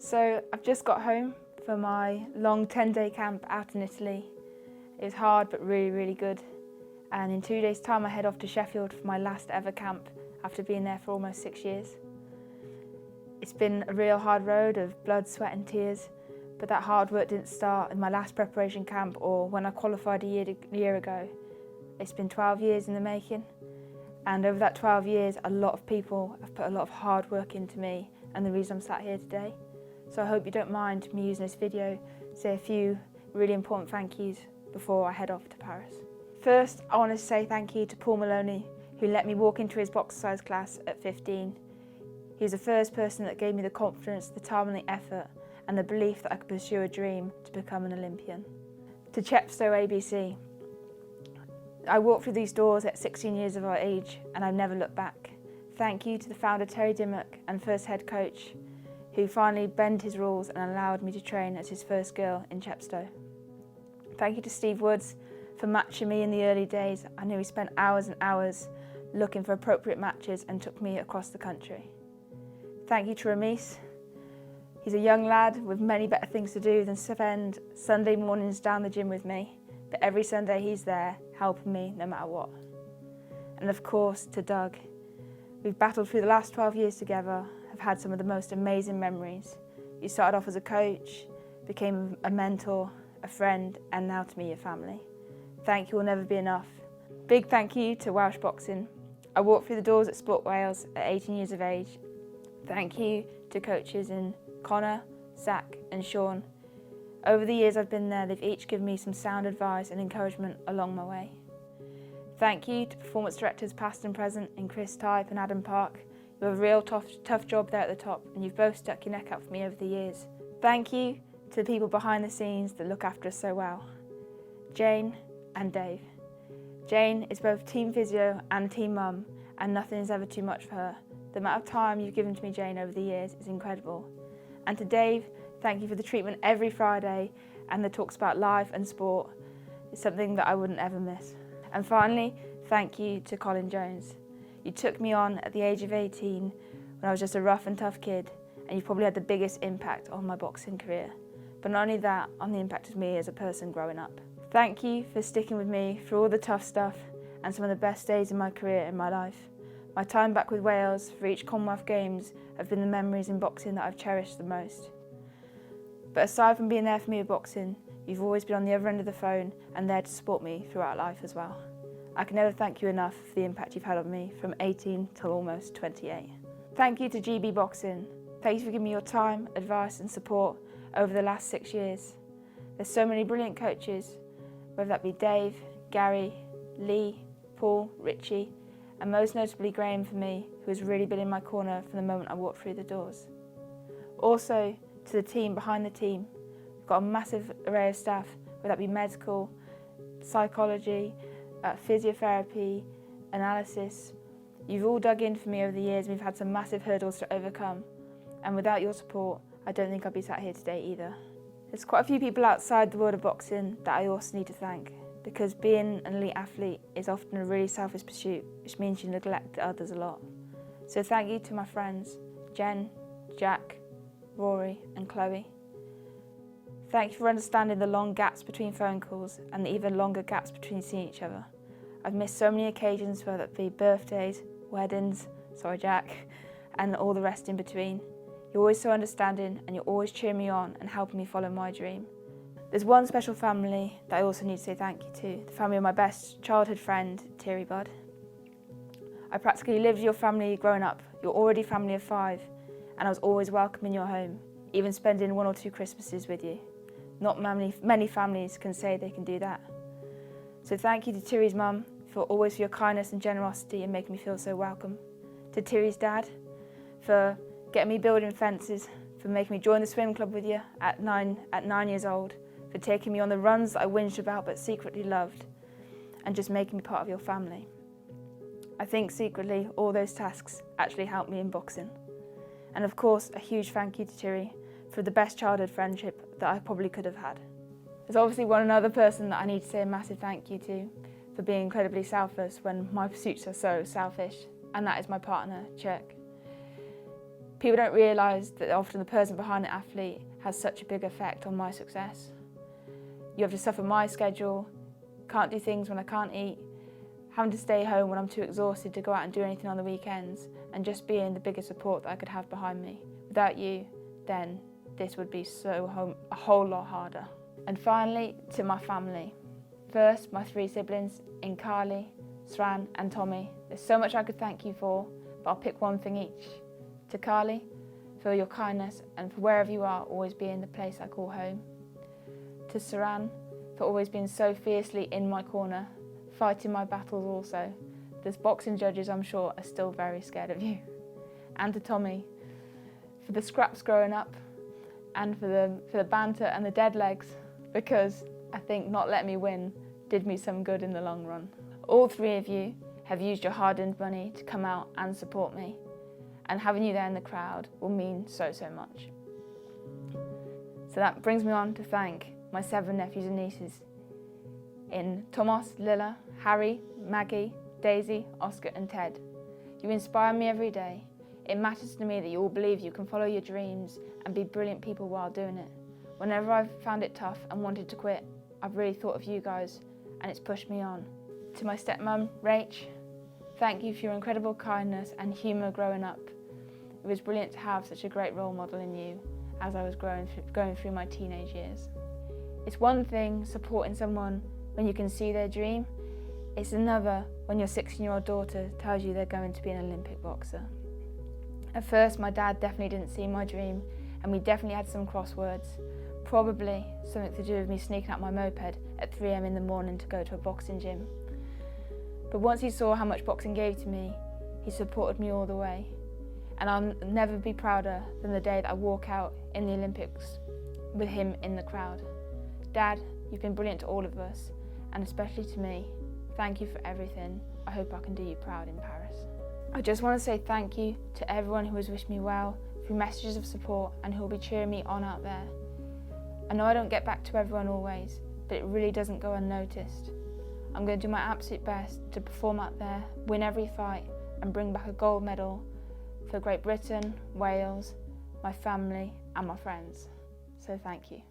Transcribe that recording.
So I've just got home for my long 10-day camp out in Italy. It was hard but really, really good. And in 2 days' time I head off to Sheffield for my last ever camp after being there for almost 6 years. It's been a real hard road of blood, sweat and tears, but that hard work didn't start in my last preparation camp or when I qualified a year ago. It's been 12 years in the making, and over that 12 years a lot of people have put a lot of hard work into me and the reason I'm sat here today. So I hope you don't mind me using this video to say a few really important thank yous before I head off to Paris. First, I want to say thank you to Paul Maloney, who let me walk into his boxercise class at 15. He was the first person that gave me the confidence, the time and the effort and the belief that I could pursue a dream to become an Olympian. To Chepstow ABC. I walked through these doors at 16 years of age and I've never looked back. Thank you to the founder Terry Dimmock and first head coach, who finally bent his rules and allowed me to train as his first girl in Chepstow. Thank you to Steve Woods for matching me in the early days. I know he spent hours and hours looking for appropriate matches and took me across the country. Thank you to Ramis. He's a young lad with many better things to do than spend Sunday mornings down the gym with me, but every Sunday he's there helping me no matter what. And of course to Doug. We've battled through the last 12 years together, have had some of the most amazing memories. You started off as a coach, became a mentor, a friend, and now to me your family. Thank you will never be enough. Big thank you to Welsh Boxing. I walked through the doors at Sport Wales at 18 years of age. Thank you to coaches in Connor, Zach and Sean. Over the years I've been there, they've each given me some sound advice and encouragement along my way. Thank you to performance directors past and present in Chris Type and Adam Park. You have a real tough job there at the top and you've both stuck your neck out for me over the years. Thank you to the people behind the scenes that look after us so well. Jane and Dave. Jane is both team physio and team mum and nothing is ever too much for her. The amount of time you've given to me, Jane, over the years is incredible. And to Dave, thank you for the treatment every Friday and the talks about life and sport. It's something that I wouldn't ever miss. And finally, thank you to Colin Jones. You took me on at the age of 18 when I was just a rough and tough kid, and you've probably had the biggest impact on my boxing career. But not only that, on the impact of me as a person growing up. Thank you for sticking with me through all the tough stuff and some of the best days in my career in my life. My time back with Wales for each Commonwealth Games have been the memories in boxing that I've cherished the most. But aside from being there for me with boxing, you've always been on the other end of the phone and there to support me throughout life as well. I can never thank you enough for the impact you've had on me from 18 till almost 28. Thank you to GB Boxing. Thank you for giving me your time, advice and support over the last 6 years. There's so many brilliant coaches, whether that be Dave, Gary, Lee, Paul, Richie, and most notably Graham for me, who has really been in my corner from the moment I walked through the doors. Also to the team behind the team. We've got a massive array of staff, whether that be medical, psychology, physiotherapy, analysis. You've all dug in for me over the years and we've had some massive hurdles to overcome. And without your support, I don't think I'd be sat here today either. There's quite a few people outside the world of boxing that I also need to thank, because being an elite athlete is often a really selfish pursuit, which means you neglect others a lot. So thank you to my friends, Jen, Jack, Rory and Chloe. Thank you for understanding the long gaps between phone calls and the even longer gaps between seeing each other. I've missed so many occasions, whether it be birthdays, weddings, sorry Jack, and all the rest in between. You're always so understanding and you're always cheering me on and helping me follow my dream. There's one special family that I also need to say thank you to, the family of my best childhood friend, Terry Budd. I practically lived with your family growing up. You're already a family of 5, and I was always welcome in your home, even spending 1 or 2 Christmases with you. Not many families can say they can do that. So thank you to Terry's mum for your kindness and generosity and making me feel so welcome. To Terry's dad for getting me building fences, for making me join the swim club with you at 9 years old, for taking me on the runs that I whinged about but secretly loved, and just making me part of your family. I think secretly all those tasks actually helped me in boxing. And of course, a huge thank you to Terry for the best childhood friendship that I probably could have had. There's obviously one other person that I need to say a massive thank you to for being incredibly selfless when my pursuits are so selfish, and that is my partner, Chuck. People don't realise that often the person behind an athlete has such a big effect on my success. You have to suffer my schedule, can't do things when I can't eat, having to stay home when I'm too exhausted to go out and do anything on the weekends, and just being the biggest support that I could have behind me. Without you, then this would be a whole lot harder. And finally, to my family. First, my 3 siblings in Carly, Sran and Tommy. There's so much I could thank you for, but I'll pick one thing each. To Carly, for your kindness and for wherever you are, always being the place I call home. To Saran, for always being so fiercely in my corner, fighting my battles also. Those boxing judges, I'm sure, are still very scared of you. And to Tommy, for the scraps growing up, and for the banter and the dead legs, because I think not letting me win did me some good in the long run. All 3 of you have used your hard-earned money to come out and support me, and having you there in the crowd will mean so much. So that brings me on to thank my 7 nephews and nieces in Tomas, Lilla, Harry, Maggie, Daisy, Oscar and Ted. You inspire me every day. It matters to me that you all believe you can follow your dreams and be brilliant people while doing it. Whenever I've found it tough and wanted to quit, I've really thought of you guys, and it's pushed me on. To my stepmom, Rach, thank you for your incredible kindness and humour growing up. It was brilliant to have such a great role model in you as I was going through my teenage years. It's one thing supporting someone when you can see their dream. It's another when your 16-year-old daughter tells you they're going to be an Olympic boxer. At first, my dad definitely didn't see my dream, and we definitely had some crosswords. Probably something to do with me sneaking out my moped at 3 AM in the morning to go to a boxing gym. But once he saw how much boxing gave to me, he supported me all the way. And I'll never be prouder than the day that I walk out in the Olympics with him in the crowd. Dad, you've been brilliant to all of us, and especially to me. Thank you for everything. I hope I can do you proud in Paris. I just want to say thank you to everyone who has wished me well through messages of support and who will be cheering me on out there. I know I don't get back to everyone always, but it really doesn't go unnoticed. I'm going to do my absolute best to perform out there, win every fight, and bring back a gold medal for Great Britain, Wales, my family and my friends. So thank you.